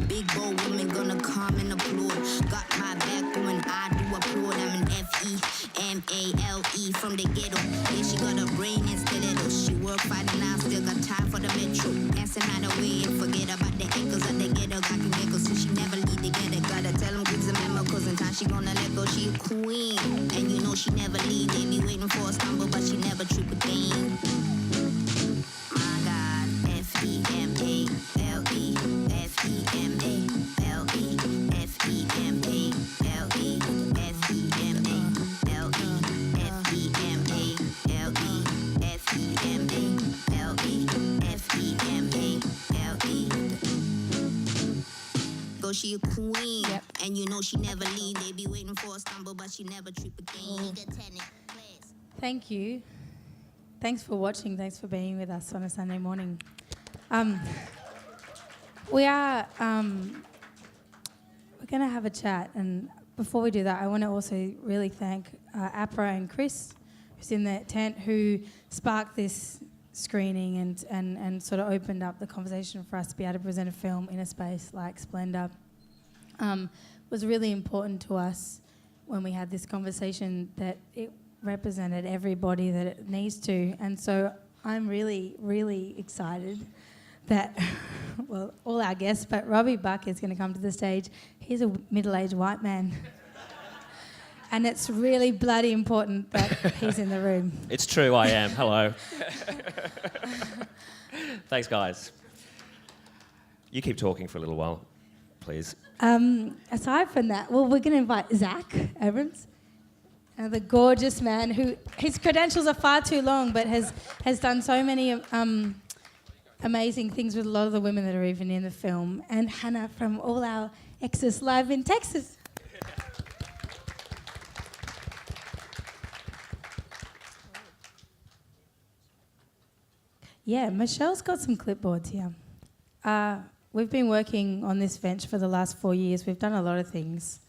Big bold woman gonna come and applaud. Got my back when I do applaud. I'm an F-E-M-A-L-E from the ghetto. Yeah, she got a brain and stiletto. She work 5 now, still got time for the metro. Dancing out the way and forget about the echoes of the ghetto. Got can get so she never leave the ghetto. Gotta tell them kids a memo, cause in time she gonna let go. She a queen, and you know she never leave. They be waiting for a stumble, but she never trip a thing. My God, F-E-M-A-L-E, F-E-M-A-L-E, F-E-M-A-L-E, F-E-M-A-L-E, F-E-M-A-L-E, F-E-M-A-L-E, F-E-M-A-L-E. Go, she a queen, yep. And you know she never leave. They be waiting for a stumble, but she never trip again. Thank you. Thanks for watching. Thanks for being with us on a Sunday morning. We're going to have a chat, and before we do that, I want to also really thank APRA and Chris, who's in the tent, who sparked this screening and sort of opened up the conversation for us to be able to present a film in a space like Splendour. Was really important to us when we had this conversation that it represented everybody that it needs to, and so I'm really, really excited that, well, all our guests, but Robbie Buck is going to come to the stage. He's a middle-aged white man. And it's really bloody important that he's in the room. It's true, I am. Hello. Thanks, guys. You keep talking for a little while, please. Aside from that, well, we're going to invite Zac Abroms, the gorgeous man who, his credentials are far too long, but has done so many amazing things with a lot of the women that are even in the film, and Hannah from all our Exes live in Texas. Yeah, Michelle's got some clipboards here. We've been working on this venture for the last 4 years. We've done a lot of things.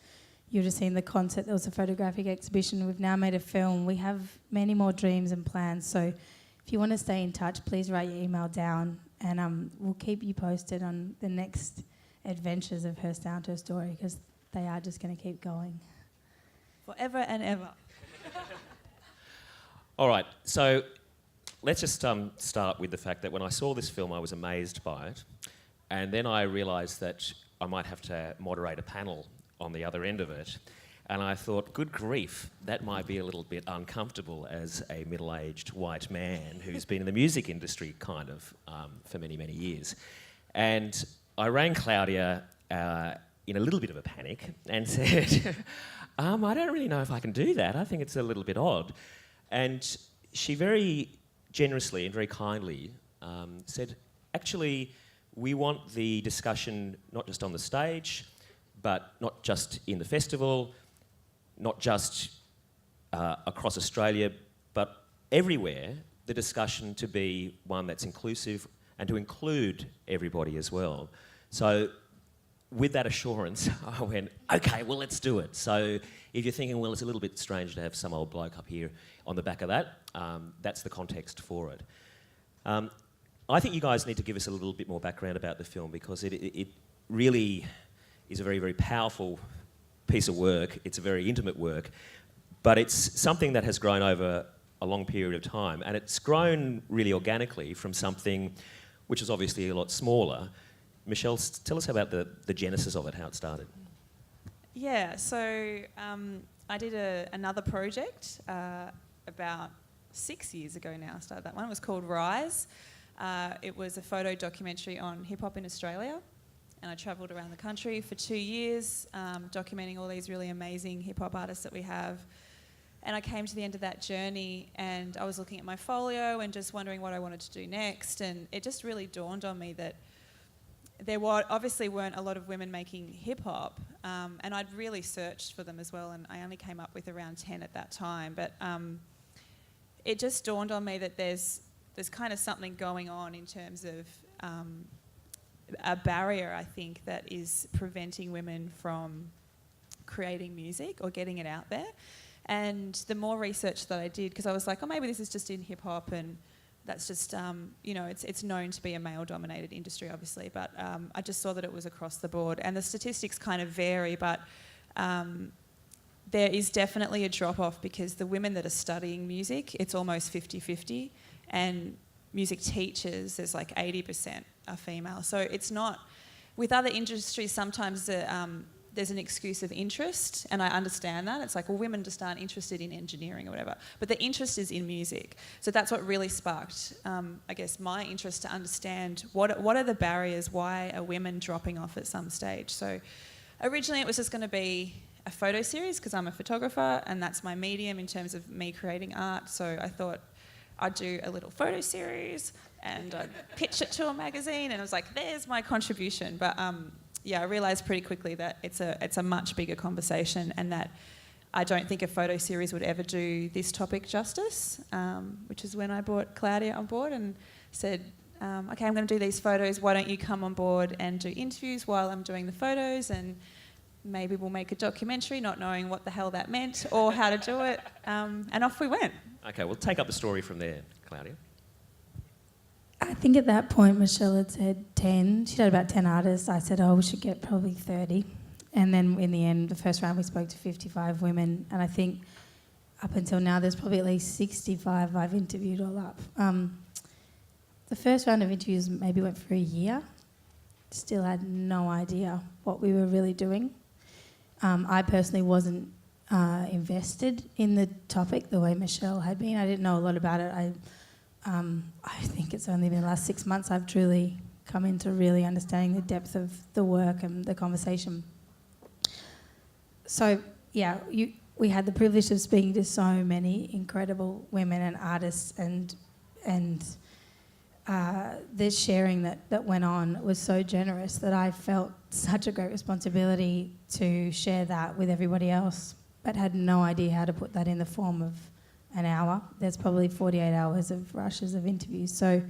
You've just seen the concept. There was a photographic exhibition. We've now made a film. We have many more dreams and plans. So if you want to stay in touch, please write your email down, and we'll keep you posted on the next adventures of Her Downto story, because they are just going to keep going. Forever and ever. All right, so let's just start with the fact that when I saw this film, I was amazed by it, and then I realised that I might have to moderate a panel on the other end of it, and I thought, good grief, that might be a little bit uncomfortable as a middle-aged white man who's been in the music industry kind of for many, many years. And I rang Claudia in a little bit of a panic and said, I don't really know if I can do that. I think it's a little bit odd. And she very generously and very kindly said, actually, we want the discussion not just on the stage, but not just in the festival, not just across Australia, but everywhere, the discussion to be one that's inclusive and to include everybody as well. So with that assurance, I went, okay, well, let's do it. So if you're thinking, well, it's a little bit strange to have some old bloke up here on the back of that, that's the context for it. I think you guys need to give us a little bit more background about the film, because it really is a very, very powerful piece of work. It's a very intimate work, but it's something that has grown over a long period of time, and it's grown really organically from something which is obviously a lot smaller. Michelle, tell us about the genesis of it, how it started. Yeah, so I did another project about 6 years ago now. I started that one. It was called Rise. It was a photo documentary on hip-hop in Australia, and I travelled around the country for 2 years documenting all these really amazing hip-hop artists that we have. And I came to the end of that journey, and I was looking at my folio and just wondering what I wanted to do next, and it just really dawned on me that there obviously weren't a lot of women making hip-hop, and I'd really searched for them as well, and I only came up with around 10 at that time. But it just dawned on me that there's kind of something going on in terms of a barrier, I think, that is preventing women from creating music or getting it out there. And the more research that I did, because I was like, oh, maybe this is just in hip-hop, and that's just, it's known to be a male-dominated industry, obviously, but I just saw that it was across the board. And the statistics kind of vary, but there is definitely a drop-off because the women that are studying music, it's almost 50-50, and music teachers, there's like 80% are female. So it's not... With other industries, sometimes there's an excuse of interest, and I understand that. It's like, well, women just aren't interested in engineering or whatever. But the interest is in music. So that's what really sparked, I guess, my interest to understand what are the barriers, why are women dropping off at some stage. So originally it was just going to be a photo series because I'm a photographer and that's my medium in terms of me creating art. So I thought I'd do a little photo series and I'd pitch it to a magazine, and I was like, there's my contribution. But yeah, I realised pretty quickly that it's a much bigger conversation, and that I don't think a photo series would ever do this topic justice, which is when I brought Claudia on board and said, okay, I'm going to do these photos, why don't you come on board and do interviews while I'm doing the photos, and maybe we'll make a documentary, not knowing what the hell that meant or how to do it, and off we went. Okay, we'll take up the story from there, Claudia. I think at that point Michelle had said 10. She'd had about 10 artists. I said, oh, we should get probably 30. And then in the end, the first round, we spoke to 55 women. And I think up until now, there's probably at least 65 I've interviewed all up. The first round of interviews maybe went for a year. Still had no idea what we were really doing. I personally wasn't invested in the topic the way Michelle had been. I didn't know a lot about it. I think it's only been the last 6 months I've truly come into really understanding the depth of the work and the conversation. So, yeah, we had the privilege of speaking to so many incredible women and artists, and the sharing that went on was so generous that I felt such a great responsibility to share that with everybody else, but had no idea how to put that in the form of an hour. There's probably 48 hours of rushes of interviews. So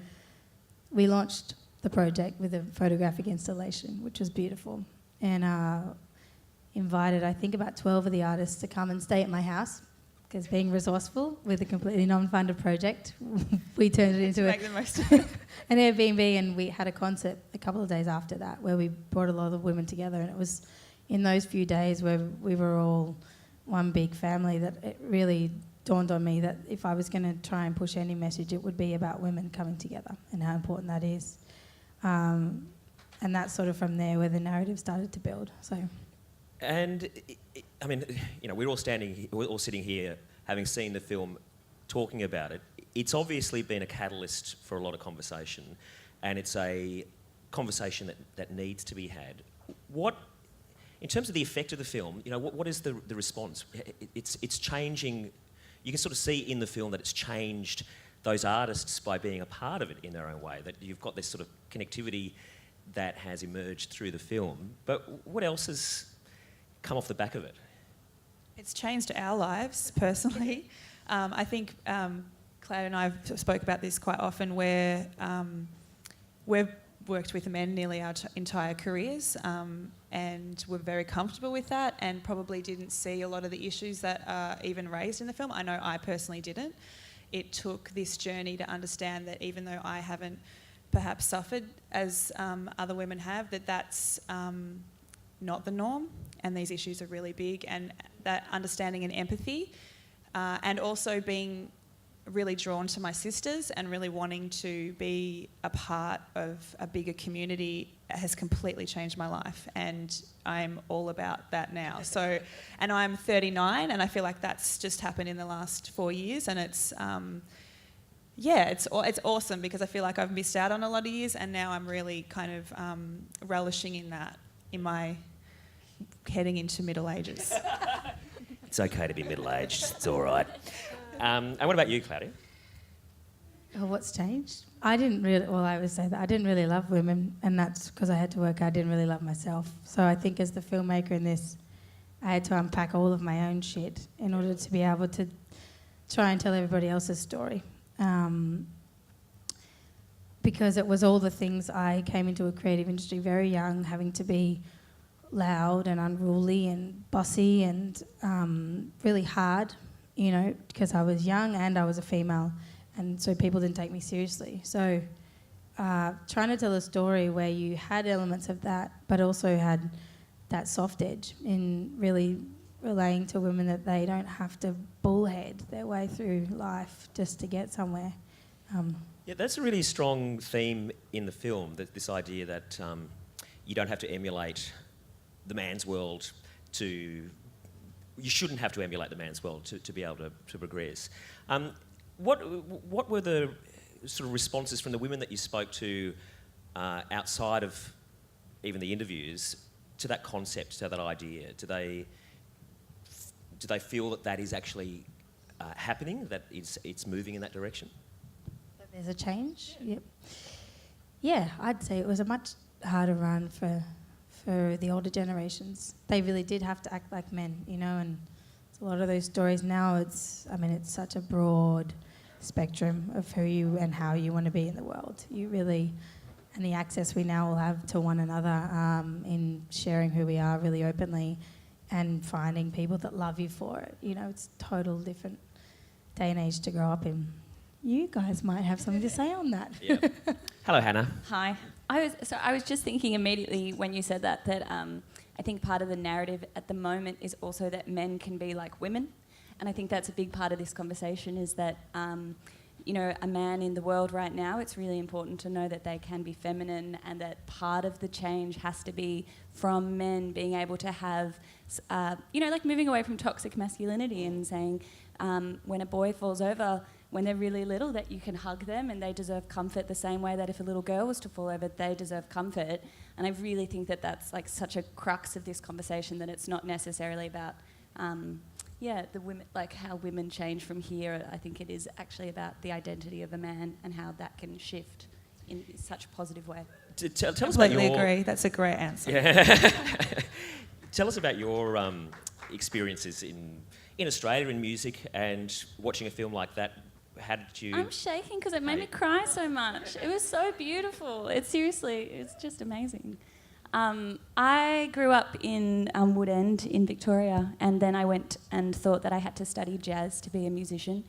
we launched the project with a photographic installation, which was beautiful, and invited, I think, about 12 of the artists to come and stay at my house, because being resourceful with a completely non-funded project, we turned it into make the most of it. an Airbnb, and we had a concert a couple of days after that where we brought a lot of women together, and it was in those few days where we were all one big family that it really dawned on me that if I was going to try and push any message, it would be about women coming together and how important that is. And that's sort of from there where the narrative started to build. So, and I mean, you know, we're all sitting here, having seen the film, talking about it. It's obviously been a catalyst for a lot of conversation, and it's a conversation that needs to be had. What, in terms of the effect of the film, you know, what is the response? It's changing. You can sort of see in the film that it's changed those artists by being a part of it in their own way, that you've got this sort of connectivity that has emerged through the film. But what else has come off the back of it? It's changed our lives, personally. I think Claudia and I have spoke about this quite often, where we've worked with men nearly our entire careers, and we're very comfortable with that, and probably didn't see a lot of the issues that are even raised in the film. I know I personally didn't. It took this journey to understand that even though I haven't perhaps suffered as other women have, that's not the norm, and these issues are really big, and that understanding and empathy, and also being really drawn to my sisters and really wanting to be a part of a bigger community has completely changed my life, and I'm all about that now. So, and I'm 39, and I feel like that's just happened in the last 4 years, and it's it's awesome, because I feel like I've missed out on a lot of years, and now I'm really kind of relishing in that in my heading into middle ages. It's okay to be middle-aged. It's all right. And what about you, Claudia? Oh, what's changed? I would say that I didn't really love women, and that's because I had to work. I didn't really love myself. So I think as the filmmaker in this, I had to unpack all of my own shit in order to be able to try and tell everybody else's story. Because it was all the things I came into a creative industry very young, having to be loud and unruly and bossy and really hard, you know, because I was young and I was a female, and so people didn't take me seriously. So trying to tell a story where you had elements of that, but also had that soft edge in really relaying to women that they don't have to bullhead their way through life just to get somewhere. Yeah, that's a really strong theme in the film, this idea that you don't have to emulate the man's world you shouldn't have to emulate the man's world to be able to progress. What were the sort of responses from the women that you spoke to outside of even the interviews to that concept, to that idea? Do they feel that is actually happening, that it's moving in that direction? That there's a change? Yep. Yeah, I'd say it was a much harder run for the older generations. They really did have to act like men, you know, and a lot of those stories now, it's such a broad spectrum of who you and how you want to be in the world. You really, and the access we now all have to one another in sharing who we are really openly and finding people that love you for it. You know, it's a total different day and age to grow up in. You guys might have something to say on that. Yeah. Hello, Hannah. Hi. I was just thinking immediately when you said that I think part of the narrative at the moment is also that men can be like women. And I think that's a big part of this conversation is that, a man in the world right now, it's really important to know that they can be feminine and that part of the change has to be from men being able to have, like moving away from toxic masculinity and saying when a boy falls over, when they're really little, that you can hug them and they deserve comfort the same way that if a little girl was to fall over, they deserve comfort. And I really think that that's like such a crux of this conversation, that it's not necessarily about, the women, like how women change from here. I think it is actually about the identity of a man and how that can shift in such a positive way. Tell us about Completely agree. That's a great answer. Yeah. Tell us about your experiences in Australia in music and watching a film like that. How did you... I'm shaking because it made me cry so much. It was so beautiful. It's just amazing. I grew up in Wood End in Victoria, and then I went and thought that I had to study jazz to be a musician.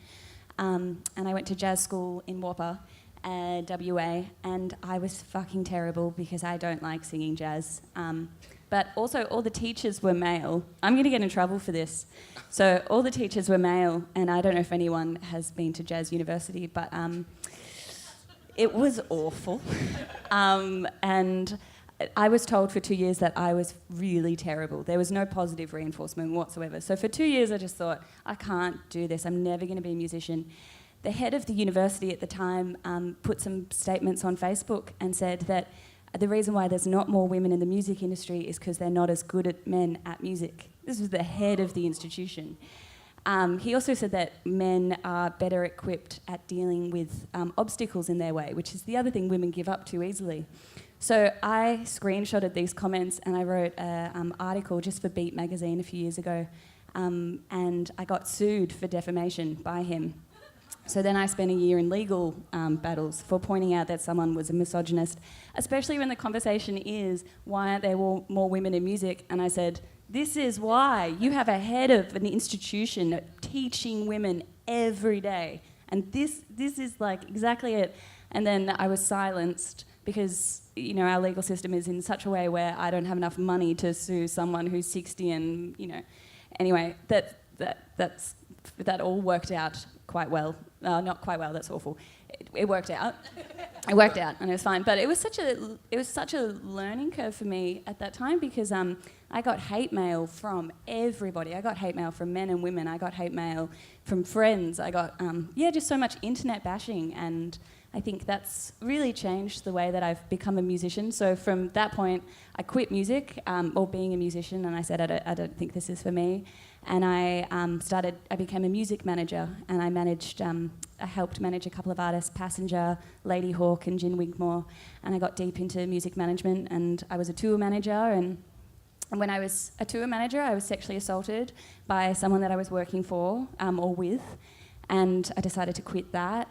And I went to jazz school in Whopper, WA, and I was fucking terrible because I don't like singing jazz. But also all the teachers were male. I'm going to get in trouble for this. So all the teachers were male, and I don't know if anyone has been to Jazz University, but it was awful. And I was told for 2 years that I was really terrible. There was no positive reinforcement whatsoever. So for 2 years I just thought, I can't do this. I'm never going to be a musician. The head of the university at the time put some statements on Facebook and said that the reason why there's not more women in the music industry is because they're not as good at men at music. This was the head of the institution. He also said that men are better equipped at dealing with obstacles in their way, which is the other thing women give up too easily. So I screenshotted these comments and I wrote an article just for Beat magazine a few years ago, and I got sued for defamation by him. So then I spent a year in legal battles for pointing out that someone was a misogynist, especially when the conversation is, why aren't there more women in music? And I said, this is why. You have a head of an institution teaching women every day. And this is like exactly it. And then I was silenced because, our legal system is in such a way where I don't have enough money to sue someone who's 60 and, Anyway, that all worked out quite well. Not quite well, that's awful. It worked out. It worked out and it was fine. But it was such a learning curve for me at that time because I got hate mail from everybody. I got hate mail from men and women. I got hate mail from friends. I got, just so much internet bashing, and I think that's really changed the way that I've become a musician. So from that point, I quit music, or being a musician, and I said, I don't think this is for me. And I became a music manager, and I helped manage a couple of artists, Passenger, Lady Hawk and Gin Wigmore, and I got deep into music management, and I was a tour manager, and when I was a tour manager, I was sexually assaulted by someone that I was working for, or with, and I decided to quit that,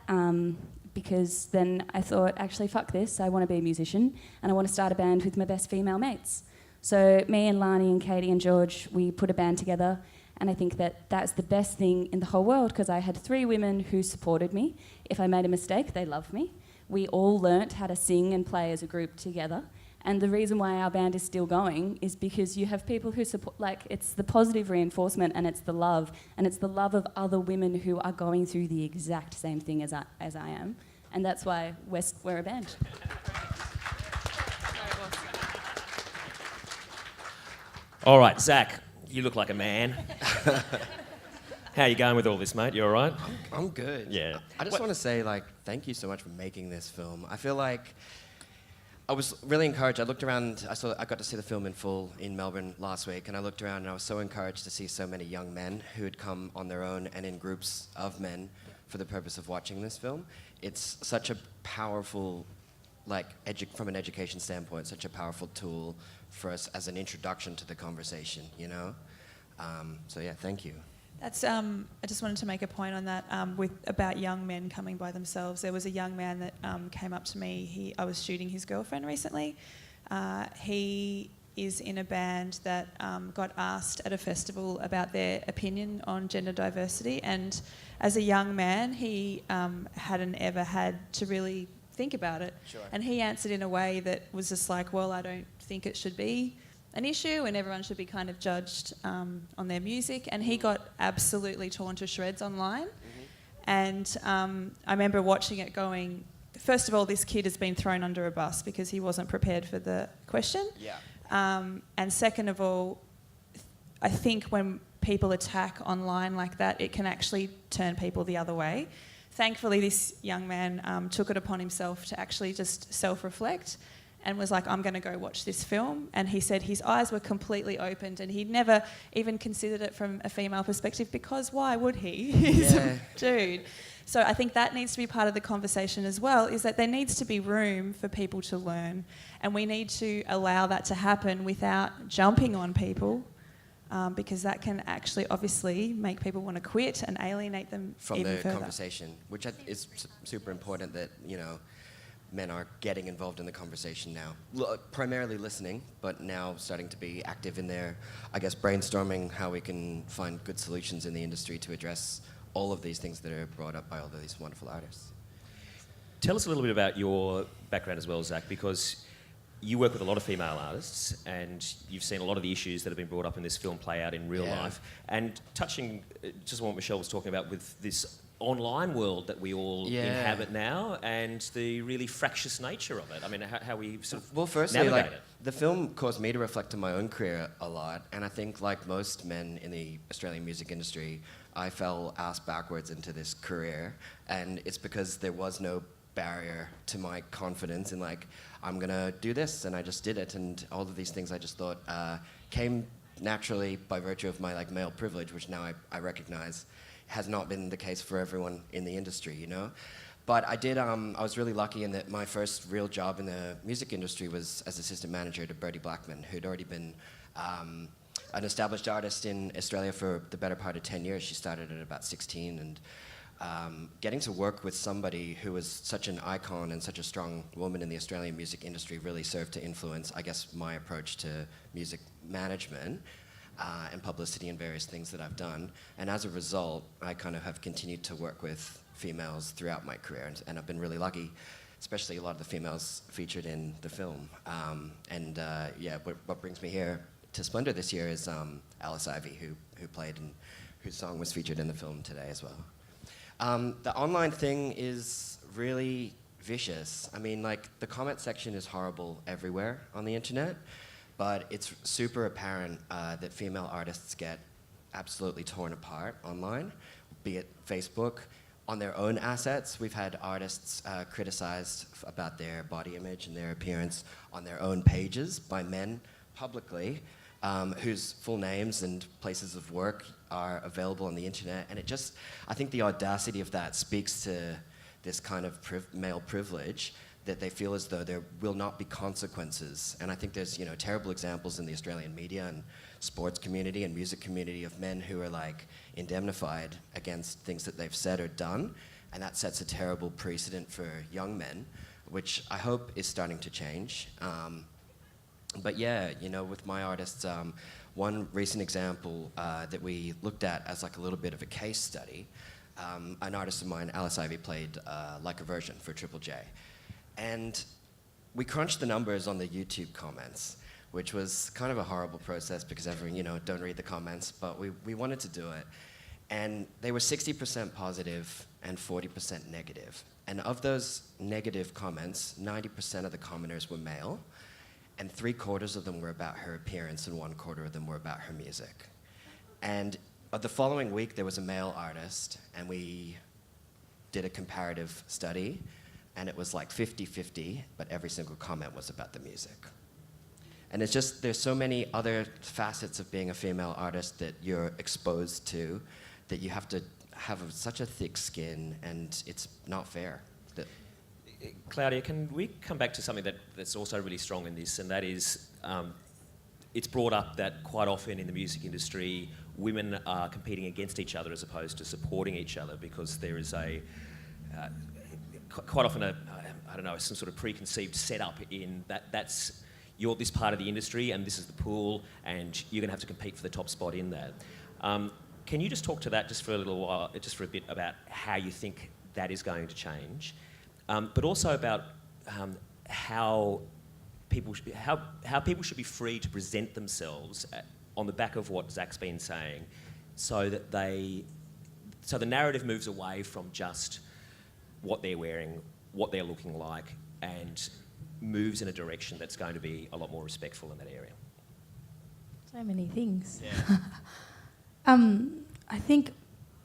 because then I thought, actually, fuck this, I want to be a musician, and I want to start a band with my best female mates. So me and Lani and Katie and George, we put a band together, And I think that that's the best thing in the whole world, because I had 3 women who supported me. If I made a mistake, they loved me. We all learnt how to sing and play as a group together. And the reason why our band is still going is because you have people who support, like, it's the positive reinforcement, and it's the love of other women who are going through the exact same thing as I am. And that's why we're a band. All right, Zac, you look like a man. How are you going with all this, mate? You all right? I'm good. Yeah. I just want to say, like, thank you so much for making this film. I feel like I was really encouraged. I looked around, I got to see the film in full in Melbourne last week, and I looked around and I was so encouraged to see so many young men who had come on their own and in groups of men for the purpose of watching this film. It's such a powerful, like, from an education standpoint, such a powerful tool for us as an introduction to the conversation, you know? So yeah, thank you. That's. I just wanted to make a point on that about young men coming by themselves. There was a young man that came up to me. I was shooting his girlfriend recently. He is in a band that got asked at a festival about their opinion on gender diversity, and as a young man, he hadn't ever had to really think about it. Sure. And he answered in a way that was just like, well, I don't think it should be an issue, and everyone should be kind of judged on their music. And he got absolutely torn to shreds online. Mm-hmm. And I remember watching it going, first of all, this kid has been thrown under a bus because he wasn't prepared for the question. Yeah. And second of all, I think when people attack online like that, it can actually turn people the other way. Thankfully, this young man took it upon himself to actually just self-reflect and was like, I'm going to go watch this film. And he said his eyes were completely opened, and he'd never even considered it from a female perspective, because why would he? He's a dude. So I think that needs to be part of the conversation as well, is that there needs to be room for people to learn, and we need to allow that to happen without jumping on people, because that can actually obviously make people want to quit and alienate them from even the further. conversation, which is super important that, you know, men are getting involved in the conversation now. Primarily listening, but now starting to be active in their, I guess, brainstorming how we can find good solutions in the industry to address all of these things that are brought up by all of these wonderful artists. Tell us a little bit about your background as well, Zac, because you work with a lot of female artists, and you've seen a lot of the issues that have been brought up in this film play out in real life. And touching just on what Michelle was talking about with this online world that we all inhabit now, and the really fractious nature of it. I mean, how we sort of firstly, navigate it. The film caused me to reflect on my own career a lot, and I think, like most men in the Australian music industry, I fell ass backwards into this career, and it's because there was no barrier to my confidence in, like, I'm gonna do this, and I just did it, and all of these things I just thought came naturally by virtue of my, like, male privilege, which now I recognize has not been the case for everyone in the industry, you know? But I did, I was really lucky in that my first real job in the music industry was as assistant manager to Bertie Blackman, who'd already been an established artist in Australia for the better part of 10 years. She started at about 16, and getting to work with somebody who was such an icon and such a strong woman in the Australian music industry really served to influence, I guess, my approach to music management. And publicity and various things that I've done. And as a result, I kind of have continued to work with females throughout my career, and I've been really lucky, especially a lot of the females featured in the film. What brings me here to Splendour this year is Alice Ivy, who played and whose song was featured in the film today as well. The online thing is really vicious. I mean, like, the comment section is horrible everywhere on the internet. But it's super apparent that female artists get absolutely torn apart online, be it Facebook, on their own assets. We've had artists criticized about their body image and their appearance on their own pages by men publicly, whose full names and places of work are available on the internet. And I think the audacity of that speaks to this kind of male privilege, that they feel as though there will not be consequences. And I think there's, you know, terrible examples in the Australian media and sports community and music community of men who are, like, indemnified against things that they've said or done. And that sets a terrible precedent for young men, which I hope is starting to change. But yeah, you know, with my artists, one recent example that we looked at as like a little bit of a case study, an artist of mine, Alice Ivy, played Like a Virgin for Triple J. And we crunched the numbers on the YouTube comments, which was kind of a horrible process because everyone, you know, don't read the comments, but we wanted to do it. And they were 60% positive and 40% negative. And of those negative comments, 90% of the commenters were male, and 3/4 of them were about her appearance, and 1/4 of them were about her music. And the following week, there was a male artist, and we did a comparative study, and it was like 50-50, but every single comment was about the music. And it's just, there's so many other facets of being a female artist that you're exposed to, that you have to have such a thick skin, and it's not fair. Claudia, can we come back to something that's also really strong in this, and that is, it's brought up that quite often in the music industry, women are competing against each other as opposed to supporting each other, because there is quite often I don't know, some sort of preconceived setup in that's, you're this part of the industry and this is the pool and you're going to have to compete for the top spot in that. Can you just talk to that just for a little while, just for a bit, about how you think that is going to change, but also about how people should be free to present themselves on the back of what Zac's been saying, so that so the narrative moves away from just what they're wearing, what they're looking like, and moves in a direction that's going to be a lot more respectful in that area. So many things. Yeah. I think,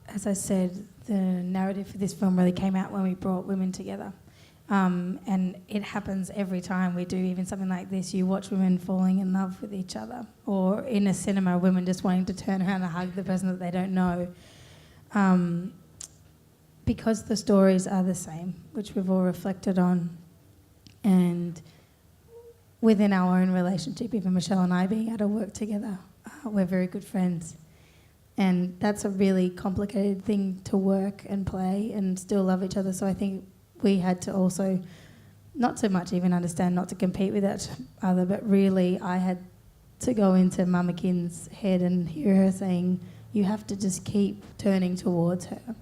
as I said, the narrative for this film really came out when we brought women together. And it happens every time we do even something like this. You watch women falling in love with each other, or in a cinema, women just wanting to turn around and hug the person that they don't know. Because the stories are the same, which we've all reflected on, and within our own relationship, even Michelle and I being able to work together, we're very good friends. And that's a really complicated thing to work and play and still love each other. So I think we had to also, not so much even understand not to compete with each other, but really I had to go into Mama Kin's head and hear her saying, you have to just keep turning towards her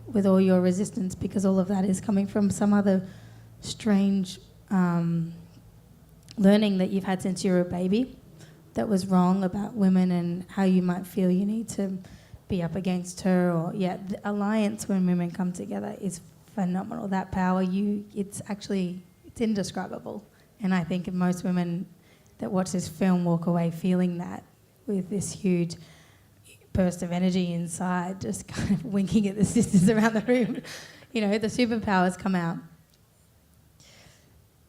with all your resistance, because all of that is coming from some other strange learning that you've had since you were a baby that was wrong about women and how you might feel you need to be up against her. Or the alliance when women come together is phenomenal. That power, it's indescribable. And I think most women that watch this film walk away feeling that, with this huge burst of energy inside, just kind of winking at the sisters around the room. You know, the superpowers come out.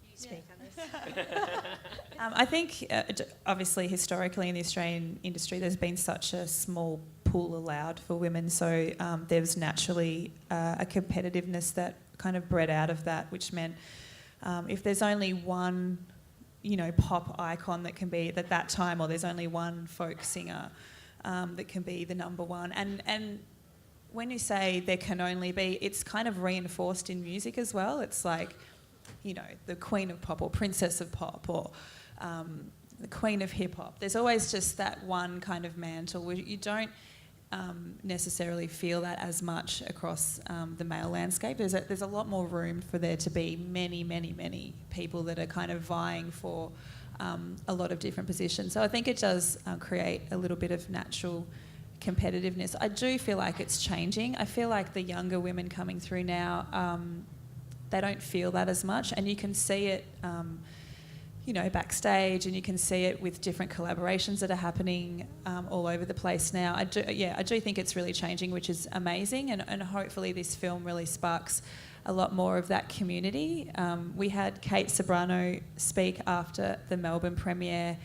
You speak on this. I think, obviously, historically in the Australian industry, there's been such a small pool allowed for women, so there's naturally a competitiveness that kind of bred out of that, which meant if there's only one, you know, pop icon that can be at that time, or there's only one folk singer that can be the number one, and when you say there can only be, it's kind of reinforced in music as well. It's like, you know, the queen of pop or princess of pop, or the queen of hip hop. There's always just that one kind of mantle where you don't necessarily feel that as much across the male landscape. There's a lot more room for there to be many, many, many people that are kind of vying for a lot of different positions. So I think it does create a little bit of natural competitiveness. I do feel like it's changing. I feel like the younger women coming through now, they don't feel that as much, and you can see it you know, backstage, and you can see it with different collaborations that are happening all over the place now. I do think it's really changing, which is amazing, and hopefully this film really sparks a lot more of that community. We had Kate Ceberano speak after the Melbourne premiere.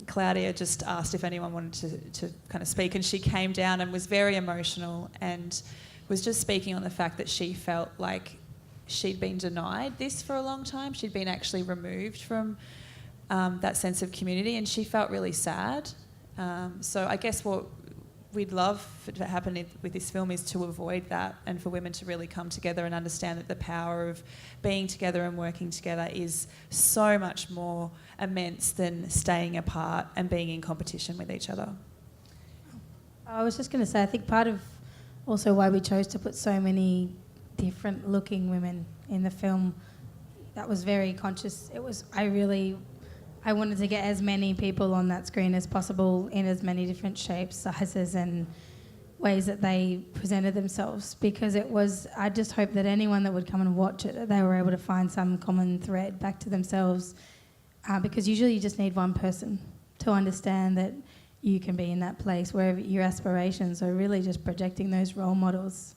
Claudia just asked if anyone wanted to kind of speak, and she came down and was very emotional and was just speaking on the fact that she felt like she'd been denied this for a long time. She'd been actually removed from that sense of community, and she felt really sad. So I guess what we'd love for to happen with this film is to avoid that, and for women to really come together and understand that the power of being together and working together is so much more immense than staying apart and being in competition with each other. I was just going to say, I think part of also why we chose to put so many different looking women in the film, that was very conscious. I wanted to get as many people on that screen as possible in as many different shapes, sizes and ways that they presented themselves, because I just hope that anyone that would come and watch it, that they were able to find some common thread back to themselves, because usually you just need one person to understand that you can be in that place wherever your aspirations. So really just projecting those role models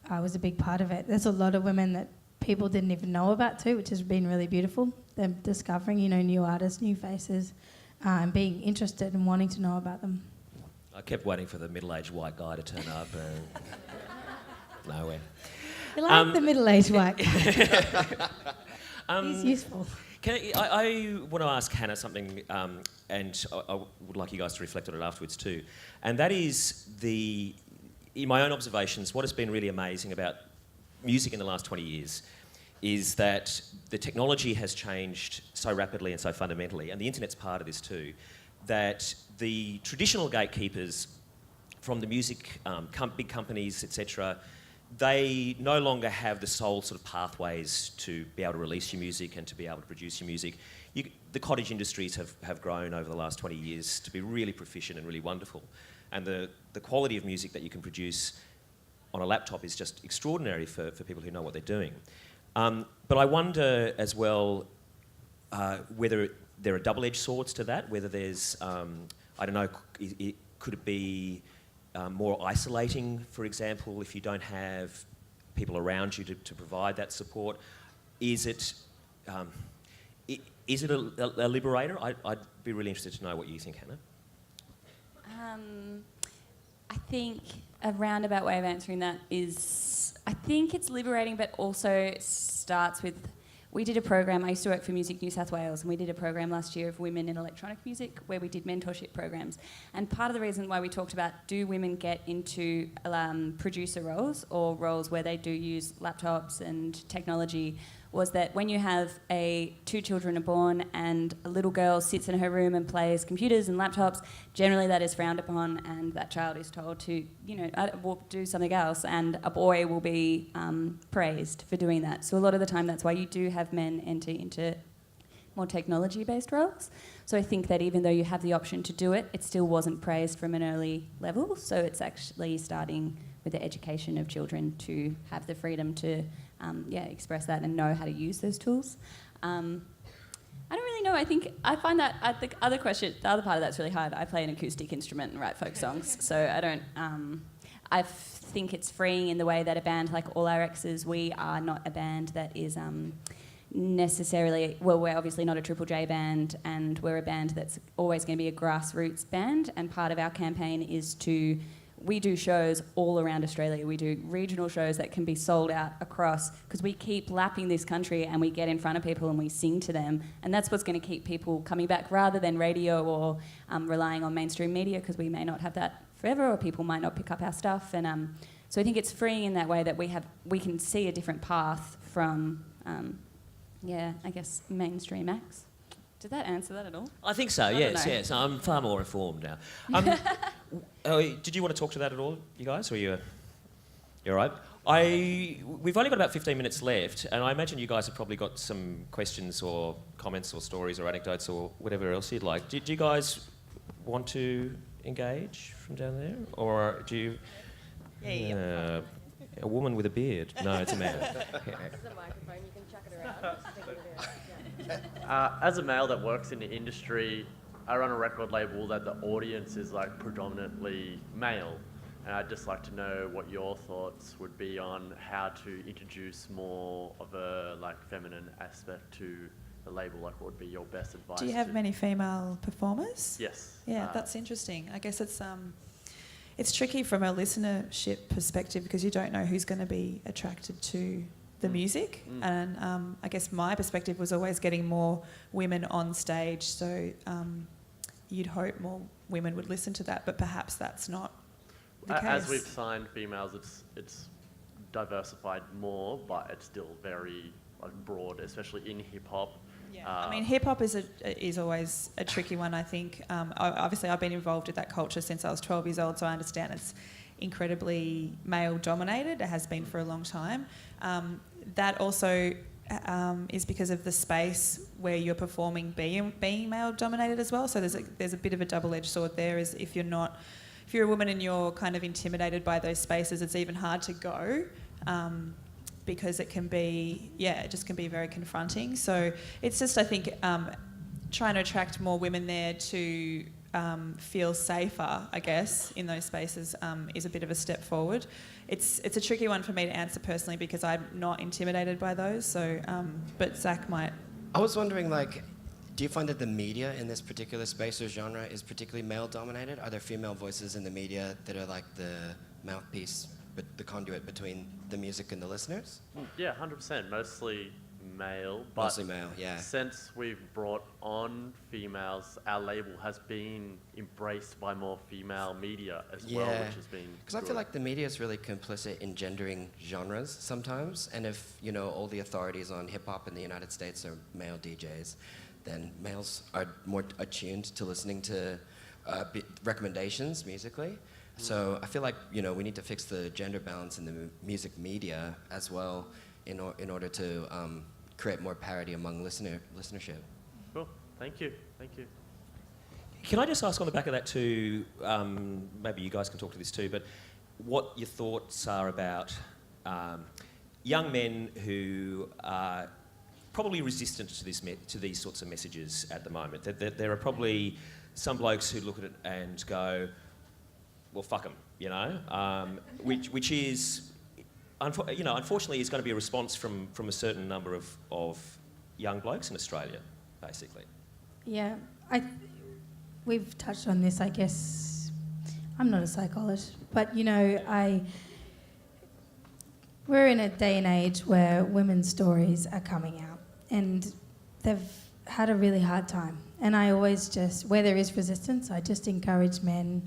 was a big part of it. There's a lot of women that people didn't even know about too, which has been really beautiful. Them discovering, new artists, new faces, and being interested and wanting to know about them. I kept waiting for the middle-aged white guy to turn up and nowhere. You like the middle-aged white guy. He's useful. I want to ask Hannah something, and I would like you guys to reflect on it afterwards too. And that is in my own observations, what has been really amazing about music in the last 20 years is that the technology has changed so rapidly and so fundamentally, and the internet's part of this too, that the traditional gatekeepers from the music, big companies, etc., they no longer have the sole sort of pathways to be able to release your music and to be able to produce your music. The cottage industries have grown over the last 20 years to be really proficient and really wonderful. And the quality of music that you can produce on a laptop is just extraordinary for people who know what they're doing. But I wonder as well whether there are double-edged swords to that, whether there's, I don't know, could it be more isolating, for example, if you don't have people around you to provide that support? Is it a liberator? I'd be really interested to know what you think, Hannah. I think a roundabout way of answering that is, I think it's liberating, but also starts with, we did a program, I used to work for Music New South Wales, and we did a program last year of women in electronic music where we did mentorship programs. And part of the reason why we talked about, do women get into producer roles or roles where they do use laptops and technology, was that when you have two children are born and a little girl sits in her room and plays computers and laptops, generally that is frowned upon, and that child is told to, do something else, and a boy will be praised for doing that. So a lot of the time that's why you do have men enter into more technology-based roles. So I think that even though you have the option to do it, it still wasn't praised from an early level. So it's actually starting with the education of children to have the freedom to express that and know how to use those tools. I don't really know. I find that the other part of that's really hard. I play an acoustic instrument and write folk songs, so I don't. I think it's freeing in the way that a band like All Our Exes, we are not a band that is necessarily, well, we're obviously not a Triple J band, and we're a band that's always going to be a grassroots band, and part of our campaign is we do shows all around Australia. We do regional shows that can be sold out across, because we keep lapping this country and we get in front of people and we sing to them, and that's what's going to keep people coming back rather than radio or relying on mainstream media, because we may not have that forever, or people might not pick up our stuff. And so I think it's freeing in that way that we can see a different path from, I guess, mainstream acts. Did that answer that at all? I think so, yes. I'm far more informed now. Did you want to talk to that at all, you guys, or you're all right? We've only got about 15 minutes left, and I imagine you guys have probably got some questions or comments or stories or anecdotes or whatever else you'd like. Do you guys want to engage from down there? Or do you... Yeah. A woman with a beard. No, it's a man. This is a microphone, you can chuck it around. Just take it around. As a male that works in the industry, I run a record label that the audience is like predominantly male, and I'd just like to know what your thoughts would be on how to introduce more of a feminine aspect to the label. Like, what would be your best advice? Do you have many female performers? Yes. Yeah, that's interesting. I guess it's tricky from a listenership perspective, because you don't know who's going to be attracted to the music. And I guess my perspective was always getting more women on stage, so you'd hope more women would listen to that, but perhaps that's not the case. As we've signed females, it's diversified more, but it's still very broad, especially in hip hop. Yeah, I mean, hip hop is always a tricky one. I think obviously I've been involved with that culture since I was 12 years old, so I understand it's incredibly male dominated. It has been for a long time. That also is because of the space where you're performing being male dominated as well. So there's a bit of a double-edged sword there. Is if you're a woman and you're kind of intimidated by those spaces, it's even hard to go. Because it can be, it just can be very confronting. So it's just, I think, trying to attract more women there to feel safer, I guess, in those spaces is a bit of a step forward. It's a tricky one for me to answer personally because I'm not intimidated by those. So, but Zac might. I was wondering, do you find that the media in this particular space or genre is particularly male-dominated? Are there female voices in the media that are like the mouthpiece, but the conduit between the music and the listeners? Yeah, 100%. Mostly male. But mostly male, yeah. Since we've brought on females, our label has been embraced by more female media as well, which has been because I feel like the media is really complicit in gendering genres sometimes. And if, all the authorities on hip-hop in the United States are male DJs, then males are more attuned to listening to recommendations musically. So I feel like, we need to fix the gender balance in the music media as well in order to create more parity among listenership. Cool. Thank you. Can I just ask on the back of that too, maybe you guys can talk to this too, but what your thoughts are about young men who are probably resistant to these sorts of messages at the moment. There are probably some blokes who look at it and go, well, fuck them, which is, unfortunately, is going to be a response from a certain number of young blokes in Australia, basically. Yeah, we've touched on this, I guess. I'm not a psychologist, but, we're in a day and age where women's stories are coming out and they've had a really hard time. And I always where there is resistance, I just encourage men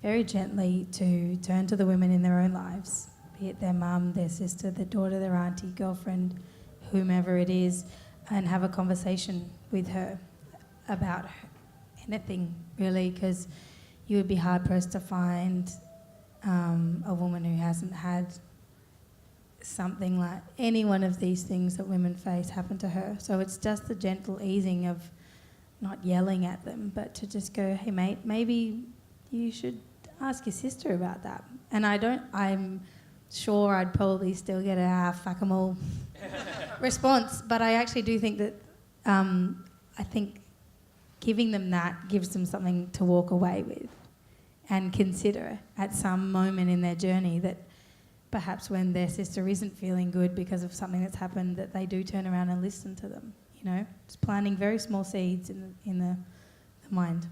very gently to turn to the women in their own lives, be it their mum, their sister, their daughter, their auntie, girlfriend, whomever it is, and have a conversation with her about anything, really, because you would be hard-pressed to find a woman who hasn't had something like any one of these things that women face happen to her. So it's just the gentle easing of not yelling at them, but to just go, hey, mate, maybe you should ask your sister about that. And I'm sure I'd probably still get a fuck 'em all response, but I actually do think that I think giving them that gives them something to walk away with and consider at some moment in their journey that perhaps when their sister isn't feeling good because of something that's happened, that they do turn around and listen to them, Just planting very small seeds in the mind.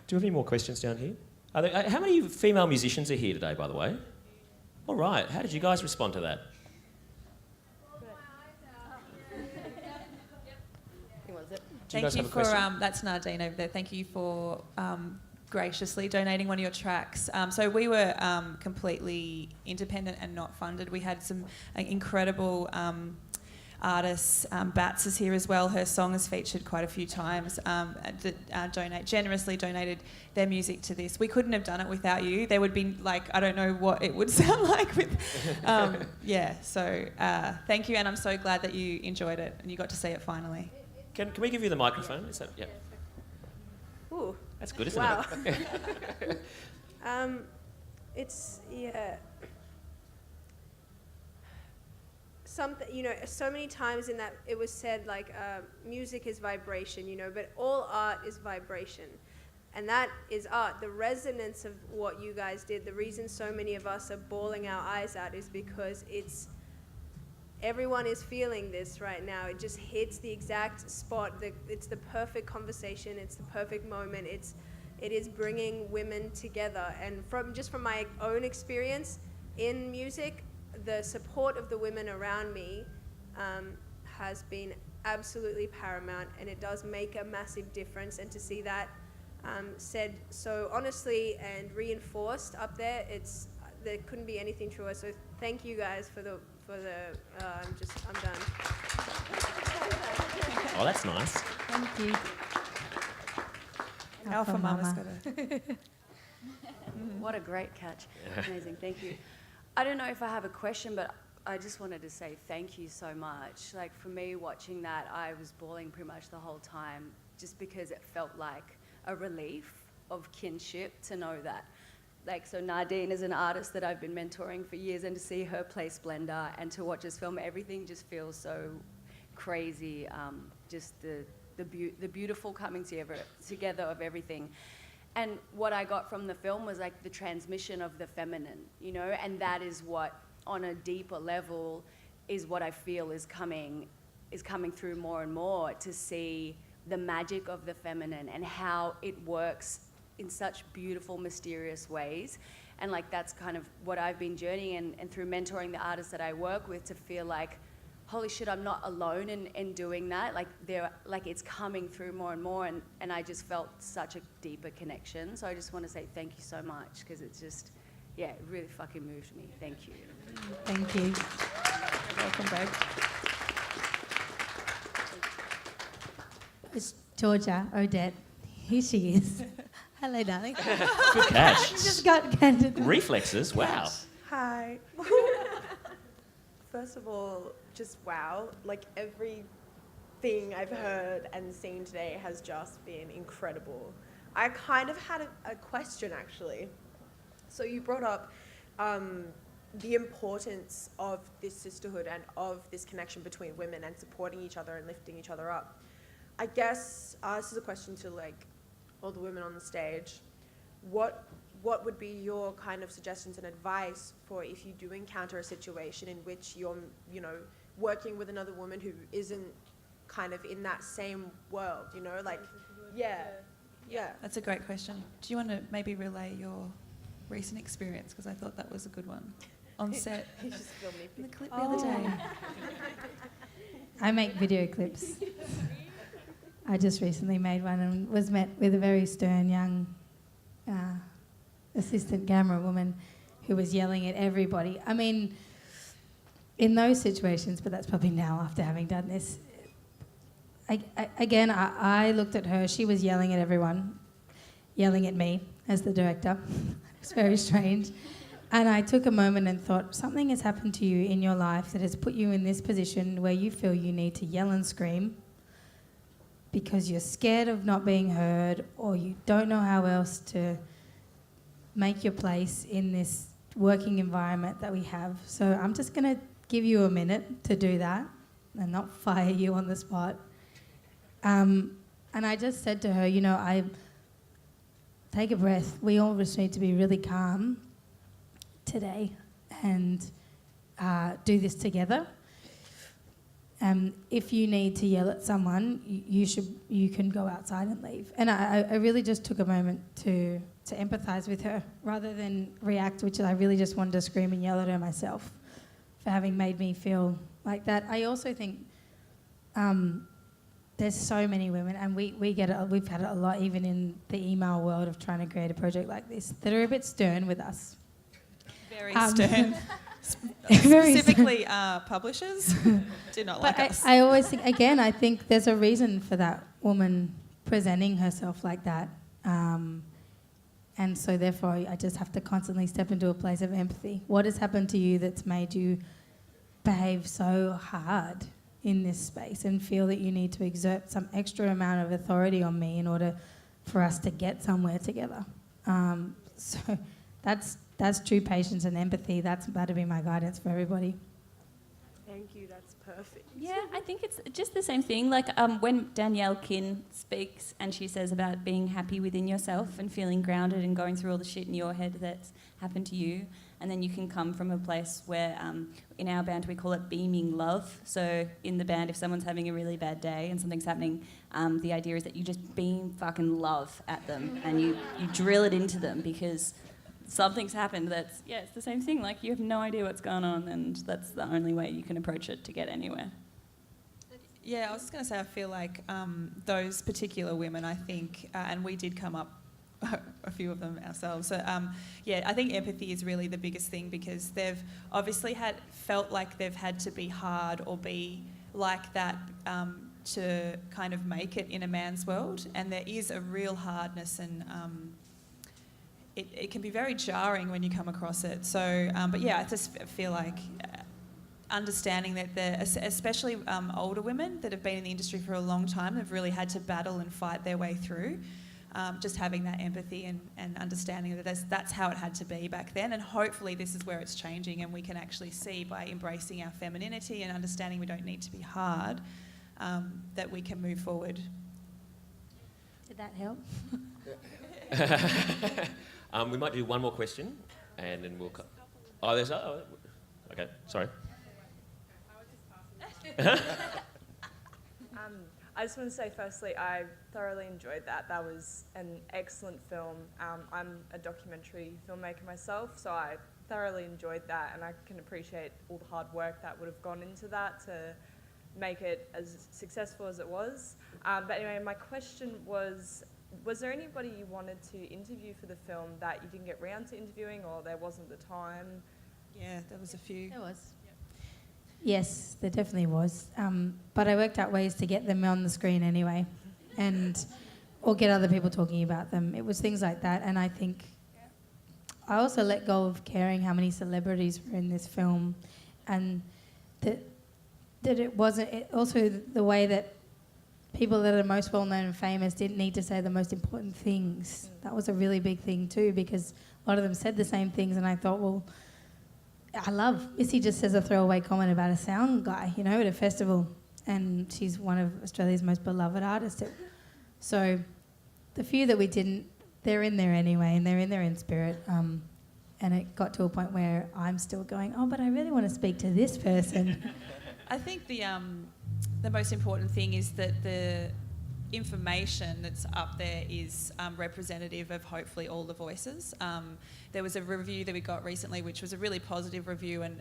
Do we have any more questions down here? How many female musicians are here today, by the way? All right. How did you guys respond to that? Thank you for that's Nardine over there. Thank you for graciously donating one of your tracks. So we were completely independent and not funded. We had some incredible artists. Bats is here as well. Her song is featured quite a few times. That generously donated their music to this. We couldn't have done it without you. There would be I don't know what it would sound like with. So thank you, and I'm so glad that you enjoyed it and you got to see it finally. Can we give you the microphone? Is that Ooh. That's good, isn't it? It's something, so many times in that it was said music is vibration, but all art is vibration. And that is art. The resonance of what you guys did, the reason so many of us are bawling our eyes out is because everyone is feeling this right now. It just hits the exact spot. It's the perfect conversation. It's the perfect moment. It is bringing women together. And from my own experience in music, the support of the women around me has been absolutely paramount, and it does make a massive difference. And to see that said so honestly and reinforced up there. There couldn't be anything truer. So thank you guys for the. I'm done. Oh, that's nice. Thank you. Alpha Mama's got a... What a great catch. Amazing, thank you. I don't know if I have a question, but I just wanted to say thank you so much. Like, for me, watching that, I was bawling pretty much the whole time, just because it felt like a relief of kinship to know that. Like, so Nardine is an artist that I've been mentoring for years, and to see her play Splendour and to watch us film, everything just feels so crazy. Just the beautiful coming together of everything. And what I got from the film was like the transmission of the feminine, you know, and that is what, on a deeper level, is what I feel is coming through more and more, to see the magic of the feminine and how it works in such beautiful, mysterious ways. And like, that's kind of what I've been journeying and through mentoring the artists that I work with, to feel like, holy shit, I'm not alone in doing that. Like it's coming through more and more, and I just felt such a deeper connection. So I just want to say thank you so much, because it's just, yeah, it really fucking moved me. Thank you. Thank you. Welcome, babe. It's Georgia Odette. Here she is. Hello, darling. Good catch. Just got candid. Reflexes, wow. Hi. First of all, just wow. Like, everything I've heard and seen today has just been incredible. I kind of had a question, actually. So you brought up the importance of this sisterhood and of this connection between women and supporting each other and lifting each other up. I guess this is a question to, like, all the women on the stage. What would be your kind of suggestions and advice for if you do encounter a situation in which you're, you know, working with another woman who isn't kind of in that same world, you know, like, yeah. That's a great question. Do you want to maybe relay your recent experience? Because I thought that was a good one. On set. You just filmed me. The clip the other day. I make video clips. I just recently made one and was met with a very stern young assistant camera woman who was yelling at everybody. I mean, in those situations, but that's probably now after having done this. I looked at her. She was yelling at everyone, yelling at me as the director. It was very strange. And I took a moment and thought, something has happened to you in your life that has put you in this position where you feel you need to yell and scream because you're scared of not being heard, or you don't know how else to make your place in this working environment that we have. So I'm just going to give you a minute to do that and not fire you on the spot. And I just said to her, you know, take a breath. We all just need to be really calm today and do this together. If you need to yell at someone, you can go outside and leave. And I really just took a moment to empathise with her rather than react, which I really just wanted to scream and yell at her myself for having made me feel like that. I also think there's so many women, and we've had it a lot even in the email world of trying to create a project like this, that are a bit stern with us. Very stern. Very Specifically, publishers do not like us. I always think, again, I think there's a reason for that woman presenting herself like that. And so therefore I just have to constantly step into a place of empathy. What has happened to you that's made you behave so hard in this space and feel that you need to exert some extra amount of authority on me in order for us to get somewhere together? So that's true patience and empathy. That'd be my guidance for everybody. Thank you, that's perfect. Yeah, I think it's just the same thing. Like when Danielle Kin speaks and she says about being happy within yourself and feeling grounded and going through all the shit in your head that's happened to you, and then you can come from a place where, in our band we call it beaming love. So in the band, if someone's having a really bad day and something's happening, the idea is that you just beam fucking love at them and you drill it into them because something's happened that's, it's the same thing. Like, you have no idea what's going on, and that's the only way you can approach it to get anywhere. Yeah, I was just going to say, I feel like those particular women, I think, and we did come up a few of them ourselves. So, yeah, I think empathy is really the biggest thing, because they've obviously felt like they've had to be hard or be like that to kind of make it in a man's world, and there is a real hardness, and it can be very jarring when you come across it. So, but yeah, I just feel like understanding that especially older women that have been in the industry for a long time, have really had to battle and fight their way through. Just having that empathy and understanding that that's how it had to be back then, and hopefully this is where it's changing, and we can actually see by embracing our femininity and understanding we don't need to be hard, that we can move forward. Did that help? We might do one more question, and then we'll... okay, sorry. I just want to say, firstly, I thoroughly enjoyed that. That was an excellent film. I'm a documentary filmmaker myself, so I thoroughly enjoyed that, and I can appreciate all the hard work that would have gone into that to make it as successful as it was. But anyway, my question was there anybody you wanted to interview for the film that you didn't get round to interviewing, or there wasn't the time? Yeah, there was a few. There was. Yes, there definitely was. But I worked out ways to get them on the screen anyway, or get other people talking about them. It was things like that, and I think I also let go of caring how many celebrities were in this film, and that it wasn't. Also, the way that people that are most well-known and famous didn't need to say the most important things. That was a really big thing too, because a lot of them said the same things, and I thought, well, I love Missy just says a throwaway comment about a sound guy, at a festival, and she's one of Australia's most beloved artists. So the few that we didn't, they're in there anyway, and they're in there in spirit. And it got to a point where I'm still going, oh, but I really want to speak to this person. I think the most important thing is that the information that's up there is representative of hopefully all the voices. There was a review that we got recently which was a really positive review, and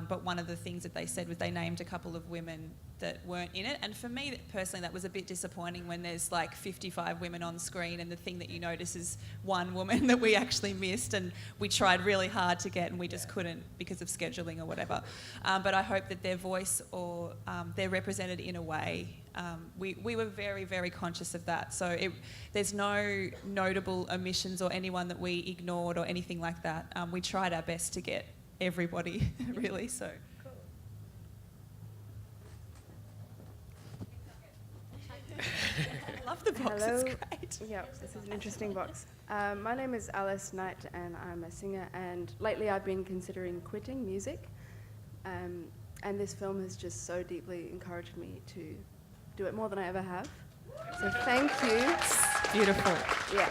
but one of the things that they said was they named a couple of women that weren't in it, and for me personally that was a bit disappointing when there's like 55 women on screen and the thing that you notice is one woman that we actually missed, and we tried really hard to get and we just couldn't because of scheduling or whatever. But I hope that their voice or they're represented in a way. We were very, very conscious of that. So there's no notable omissions or anyone that we ignored or anything like that. We tried our best to get everybody, really. So. Cool. I love the box. Hello. It's great. Yeah, this is an interesting box. My name is Alice Knight, and I'm a singer. And lately, I've been considering quitting music. And this film has just so deeply encouraged me to do it more than I ever have. So thank you. Beautiful. Yeah.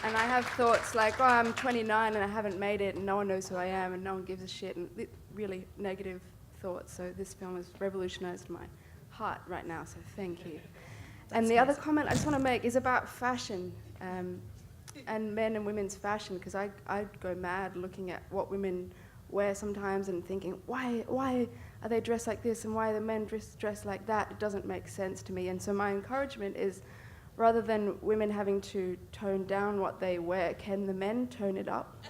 And I have thoughts like, oh, I'm 29 and I haven't made it, and no one knows who I am, and no one gives a shit, and really negative thoughts. So this film has revolutionized my heart right now, so thank you. And the other comment I just want to make is about fashion, and men and women's fashion, because I go mad looking at what women wear sometimes and thinking, why are they dressed like this and why are the men dressed like that? It doesn't make sense to me. And so my encouragement is, rather than women having to tone down what they wear, can the men tone it up?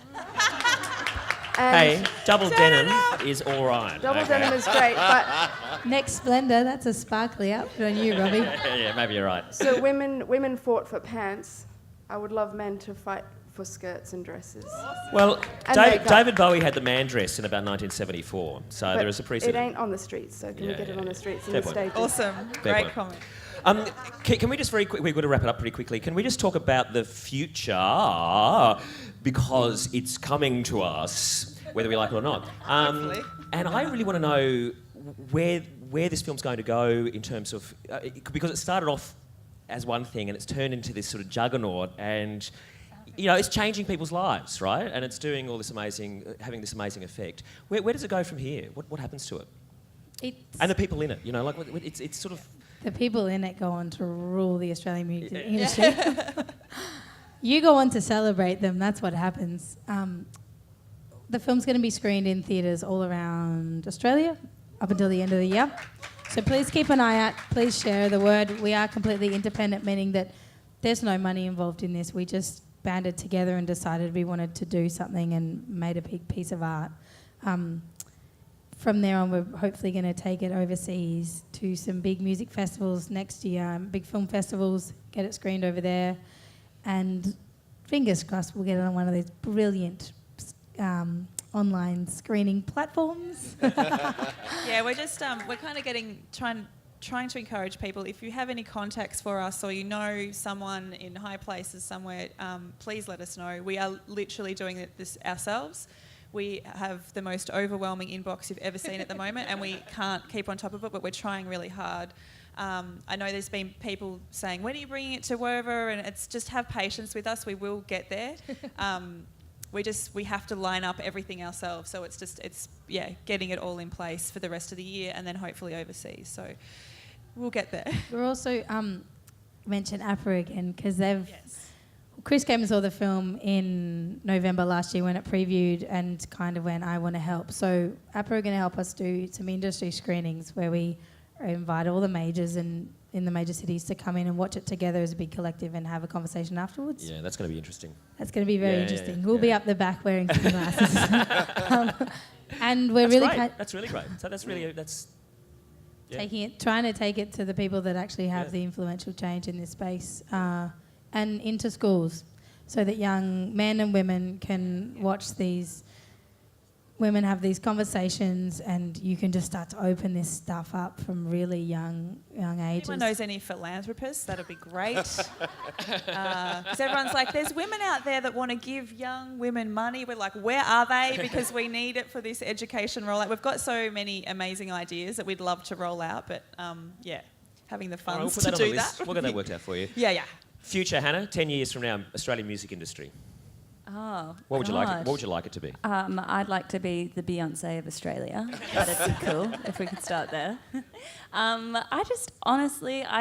Hey, double denim is all right. Double denim is great, but... Next Splendour, that's a sparkly outfit on you, Robbie. Yeah, maybe you're right. So women fought for pants. I would love men to fight for skirts and dresses. Well, And David Bowie had the man dress in about 1974, so But there is a precedent. it ain't on the streets, so can we get it on the streets and Fair the point. stages? Awesome. Fair Great point. comment. Can we just very quickly, we've got to wrap it up pretty quickly, can we just talk about the future, because it's coming to us, whether we like it or not. And I really want to know where this film's going to go in terms of, because it started off as one thing and it's turned into this sort of juggernaut, and it's changing people's lives, right? And it's doing all this amazing, having this amazing effect. Where does it go from here? What happens to it? And the people in it, it's sort of... The people in it go on to rule the Australian music industry. You go on to celebrate them, that's what happens. The film's going to be screened in theatres all around Australia up until the end of the year. So please keep an eye out. Please share the word. We are completely independent, meaning that there's no money involved in this. We just banded together and decided we wanted to do something and made a big piece of art. From there on, we're hopefully going to take it overseas to some big music festivals next year, big film festivals, get it screened over there, and fingers crossed we'll get it on one of these brilliant online screening platforms. Yeah, we're just we're kind of trying to encourage people. If you have any contacts for us, or you know someone in high places somewhere, please let us know. We are literally doing this ourselves. We have the most overwhelming inbox you've ever seen at the moment, and we can't keep on top of it, but we're trying really hard. I know there's been people saying, when are you bringing it to wherever? And it's just have patience with us. We will get there. We have to line up everything ourselves. So it's getting it all in place for the rest of the year, and then hopefully overseas. So we'll get there. We're also mention APRA again, because Chris came and saw the film in November last year when it previewed and kind of went, I want to help. So APRA are going to help us do some industry screenings where we invite all the majors and in the major cities to come in and watch it together as a big collective and have a conversation afterwards. Yeah, that's going to be interesting. That's going to be very interesting. We'll be up the back wearing sunglasses. And we're That's really great. So trying to take it to the people that actually have the influential change in this space, and into schools, so that young men and women can watch these women have these conversations, and you can just start to open this stuff up from really young ages. Anyone knows any philanthropists? That'd be great. Because everyone's like, there's women out there that want to give young women money. We're like, where are they? Because we need it for this education rollout. We've got so many amazing ideas that we'd love to roll out, but having the funds to do that. We'll get that worked out for you. Yeah. Future, Hannah, 10 years from now, Australian music industry. Oh, what would you like? What would you like it to be? I'd like to be the Beyonce of Australia. That'd be cool if we could start there. I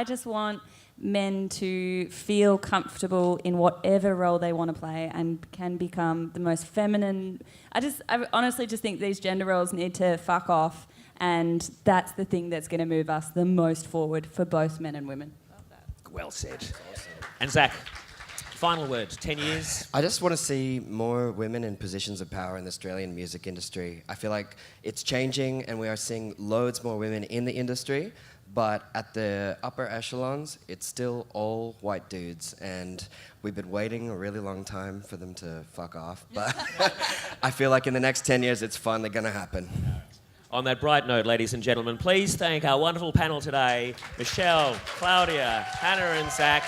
just want men to feel comfortable in whatever role they want to play and can become the most feminine. I honestly just think these gender roles need to fuck off, and that's the thing that's going to move us the most forward for both men and women. Well said. And Zac, final word, 10 years? I just want to see more women in positions of power in the Australian music industry. I feel like it's changing and we are seeing loads more women in the industry, but at the upper echelons, it's still all white dudes, and we've been waiting a really long time for them to fuck off, but I feel like in the next 10 years, it's finally going to happen. On that bright note, ladies and gentlemen, please thank our wonderful panel today, Michelle, Claudia, Hannah and Zac.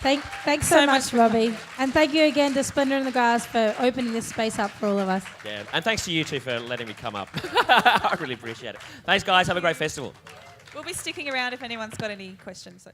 Thanks so much, Robbie. And thank you again to Splendour and the Guys for opening this space up for all of us. Yeah, and thanks to you two for letting me come up. I really appreciate it. Thanks, guys. Have a great festival. We'll be sticking around if anyone's got any questions.